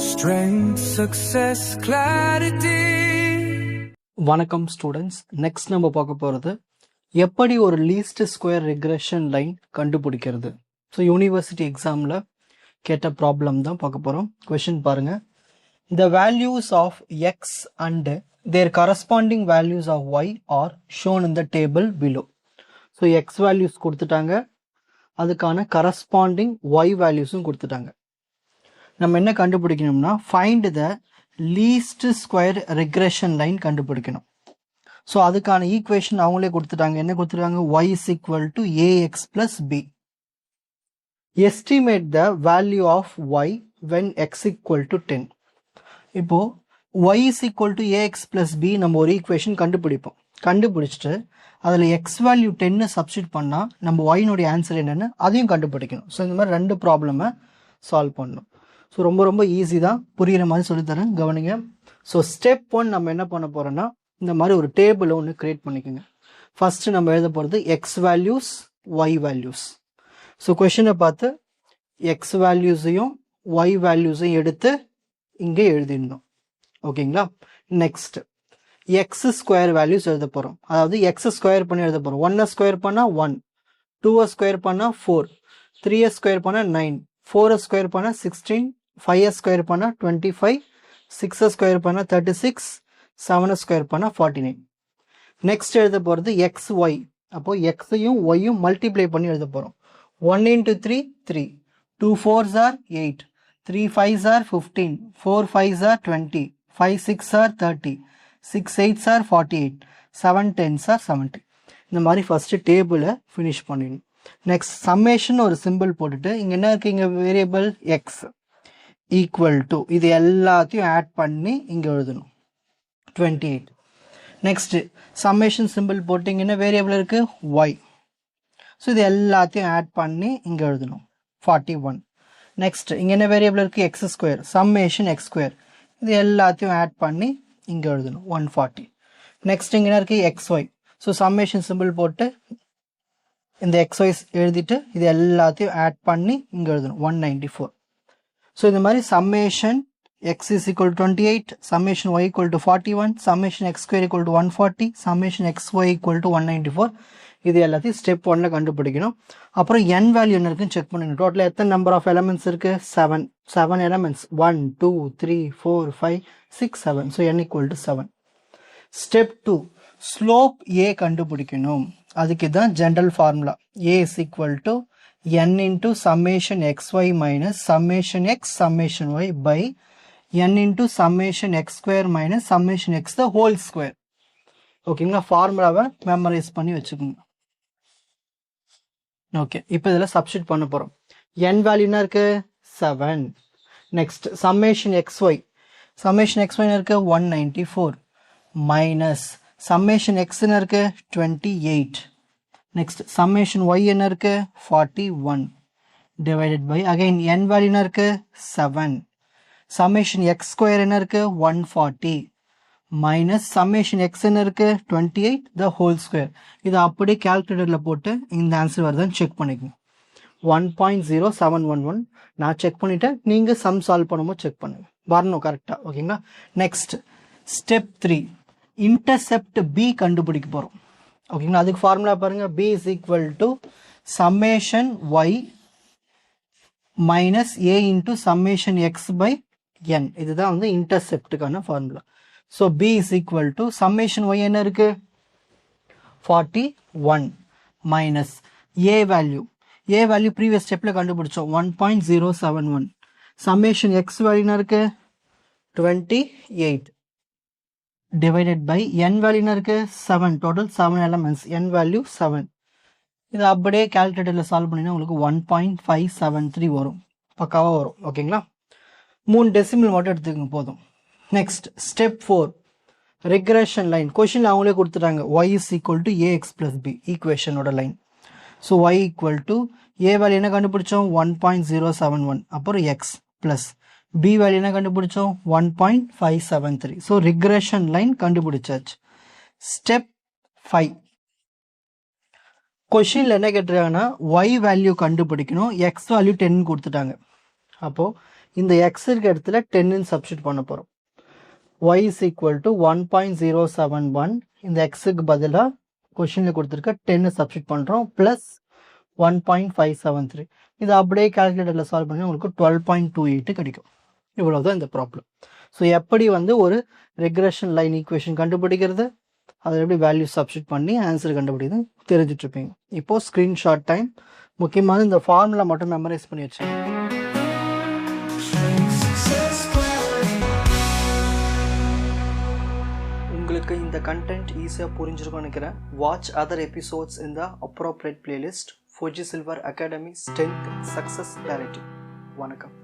Strength, success, clarity. வணக்கம் students. Next நம்ம பார்க்க போகிறது எப்படி ஒரு லீஸ்ட் ஸ்கொயர் ரெக்ரெஷன் லைன் கண்டுபிடிக்கிறது. ஸோ யூனிவர்சிட்டி எக்ஸாமில் கேட்ட ப்ராப்ளம் தான் பார்க்க போகிறோம். கொஷின் பாருங்கள். The values of X and their corresponding values of Y are shown in the table below. So X values கொடுத்துட்டாங்க, அதுக்கான கரஸ்பாண்டிங் ஒய் வேல்யூஸும் கொடுத்துட்டாங்க. நம்ம என்ன கண்டுபிடிக்கணும்னா find the least square regression line கண்டுபிடிக்கணும். ஸோ அதுக்கான ஈக்குவேஷன் அவங்களே கொடுத்துட்டாங்க. என்ன கொடுத்துருக்காங்க? y is equal to ax plus b. Estimate the value of y when x equal to 10. இப்போ y is equal to ax plus b நம்ம ஒரு equation கண்டுபிடிப்போம். கண்டுபிடிச்சிட்டு அதில் எக்ஸ் வேல்யூ 10 சப்ஸ்டியூட் பண்ணால் நம்ம ஒய்னுடைய ஆன்சர் என்னென்னு அதையும் கண்டுபிடிக்கணும். ஸோ இந்த மாதிரி ரெண்டு ப்ராப்ளமை சால்வ் பண்ணணும். ஸோ ரொம்ப ஈஸி தான், புரிகிற மாதிரி சொல்லித்தரேன், கவனிங்க. ஸோ ஸ்டெப் 1 நம்ம என்ன பண்ண போகிறோன்னா இந்த மாதிரி ஒரு டேபிள் ஒன்று க்ரியேட் பண்ணிக்கோங்க. ஃபஸ்ட்டு நம்ம எழுத போகிறது X values, Y values. So கொஷினை பார்த்து எக்ஸ் வேல்யூஸையும் ஒய் வேல்யூஸையும் எடுத்து இங்கே எழுதிடணும். ஓகேங்களா? நெக்ஸ்ட் எக்ஸ் ஸ்கொயர் வேல்யூஸ் எழுத போகிறோம். அதாவது எக்ஸ் ஸ்கொயர் பண்ணி எழுத போகிறோம். 1 ஸ்கொயர் பண்ணால் 1, 2 ஸ்கொயர் பண்ணால் 4, 3 ஸ்கொயர் பண்ணால் 9, 4 ஸ்கொயர் பண்ணால் 16, 5 ஸ்கொயர் பண்ணால் 25, 6 ஸ்கொயர் பண்ணால் 36, 7 ஸ்கொயர் பண்ணால் 49. நெக்ஸ்ட் எழுத போகிறது எக்ஸ் ஒய். அப்போது எக்ஸையும் ஒய்யும் மல்டிப்ளை பண்ணி எழுத போகிறோம். 1 into 3, 3, 2 4s are 8, 3 5s are 15, 4 5s are 20, 5 6 are 30, 6 8s are 48, 7 10s are 70. இந்த மாதிரி ஃபஸ்ட்டு டேபிளை ஃபினிஷ் பண்ணிடணும். நெக்ஸ்ட் சம்மேஷன் ஒரு சிம்பிள் போட்டுட்டு இங்கே என்ன இருக்குது? இங்கே வேரியபிள் எக்ஸ் ஈக்குவல் டு இது எல்லாத்தையும் ஆட் பண்ணி இங்கே எழுதணும் 28. நெக்ஸ்ட்டு சம்மேஷன் சிம்பிள் போட்டிங்கன்னா வேரியபிள் இருக்குது ஒய். ஸோ இது எல்லாத்தையும் ஆட் பண்ணி இங்கே எழுதணும் 41. நெக்ஸ்ட் இங்கே என்ன வேரியபிள் இருக்குது? X square. Summation X square. இது எல்லாத்தையும் ஆட் பண்ணி இங்கே எழுதணும் 140. நெக்ஸ்ட் இங்கே என்ன இருக்குது? X Y. So summation simple போட்டு இந்த எக்ஸ்ஒய்ஸ் எழுதிட்டு இது எல்லாத்தையும் ஆட் பண்ணி இங்கே எழுதணும் 194. ஸோ இந்த மாதிரி summation X is equal 28, summation Y equal to 41, summation X square equal to 140, summation X Y equal to 194. இது எல்லாத்தையும் ஸ்டெப் 1 கண்டுபிடிக்கணும். அப்புறம் என் வேல்யூ என்ன இருக்குன்னு செக் பண்ணணும். டோட்டலாக எத்தனை நம்பர் ஆஃப் எலமெண்ட்ஸ் இருக்குது? 7 elements. 1 2 3 4 5 6 7. So N equal to 7. Step 2 slope A கண்டுபிடிக்கணும். அதுக்கு தான் general formula. A is equal to n into summation xy minus summation x summation y by n into summation x square minus summation x the whole square. ஓகேங்களா? ஃபார்முலாவை memorise பண்ணி வச்சுக்கோங்க. Okay, இப்போ இதில் substitute பண்ண போகிறோம். n வேல்யூனா இருக்கு 7. Next summation xy. Summation xy இருக்கு 194 மைனஸ் சம்மேஷன் எக்ஸ்ன்னு இருக்கு 28. நெக்ஸ்ட் சம்மேஷன் ஒய் என்ன இருக்கு 41 divided by again n value என்ன இருக்கு 7. சம்மேஷன் எக்ஸ் ஸ்கொயர் என்ன இருக்கு 140 மைனஸ் சம்மேஷன் எக்ஸ் என்ன இருக்கு 28 த ஹோல் ஸ்கொயர். இதை அப்படியே கால்குலேட்டரில் போட்டு இந்த ஆன்சர் வருதான்னு செக் பண்ணிக்கோங்க. 1.0711 நான் செக் பண்ணிவிட்டேன். நீங்கள் சம் சால்வ் பண்ணும்போது செக் பண்ணுங்க, வரணும் கரெக்டாக. ஓகேங்களா? நெக்ஸ்ட் ஸ்டெப் 3 இன்டர்செப்ட் பி கண்டுபிடிக்க போகிறோம். ஓகேங்களா? அதுக்கு ஃபார்முலா பாருங்கள். B is equal to summation Y minus A into summation X by N. இதுதான் வந்து இன்டர்செப்டுக்கான formula. So B is equal to summation Y என்ன இருக்குது 41 minus A value. A value previous ஸ்டெப்பில் கண்டுபிடிச்சோம் 1.071. சம்மேஷன் எக்ஸ் வேல்யூனா இருக்குது 28 divided by n value இருக்கு 7. total 7 elements, n value 7. இது அப்படியே கால்குலேட்டரில் சால்வ் பண்ணினா உங்களுக்கு 1.573 வரும், பக்காவாக வரும். ஓகேங்களா? 3 டெசிமல் மட்டும் எடுத்துக்கங்க போதும். Next step 4 regression line. கொஷினில் அவங்களே கொடுத்துட்டாங்க y is equal to ax plus b ஈக்குவேஷனோட line. So y equal to a value என்ன கண்டுபிடிச்சோம் 1.071, அப்புறம் x ப்ளஸ் பி வேல்யூ என்ன கண்டுபிடிச்சோம் 1.573. ஸோ ரிக்ரெஷன் லைன் கண்டுபிடிச்சாச்சு. ஸ்டெப் 5 கொஷினில் என்ன கேட்டிருக்காங்கன்னா ஒய் வேல்யூ கண்டுபிடிக்கணும். எக்ஸ் வேல்யூ 10 கொடுத்துட்டாங்க. அப்போது இந்த எக்ஸ் இருக்க இடத்துல 10ன்னு சப்ஸ்டியூட் பண்ண போகிறோம். y is equal to 1.071 இந்த எக்ஸுக்கு பதிலாக கொஷினில் கொடுத்துருக்க 10 சப்ஸ்டியூட் பண்ணுறோம் ப்ளஸ் 1.573. இது அப்படியே கால்குலேட்டரில் சால்வ் பண்ணி உங்களுக்கு 12.28 கிடைக்கும். இவ்வளோதான் இந்த ப்ராப்ளம். ஸோ எப்படி வந்து ஒரு ரெக்ரெஷன் லைன் ஈக்குவேஷன் கண்டுபிடிக்கிறது, அதில் எப்படி வேல்யூ சப்ஸ்டியூட் பண்ணி ஆன்சர் கண்டுபிடிக்கிறது தெரிஞ்சிட்ருப்பீங்க. இப்போது ஸ்க்ரீன்ஷாட் டைம். முக்கியமாக இந்த ஃபார்முலா மட்டும் மெமரைஸ் பண்ணி வச்சுக்கோங்க. உங்களுக்கு இந்த கண்டென்ட் ஈஸியாக புரிஞ்சிருக்கும்னு நினைக்கிறேன். வாட்ச் அதர் எபிசோட்ஸ் இன் த appropriate playlist. Fuji silver academy strength success clarity. வணக்கம்.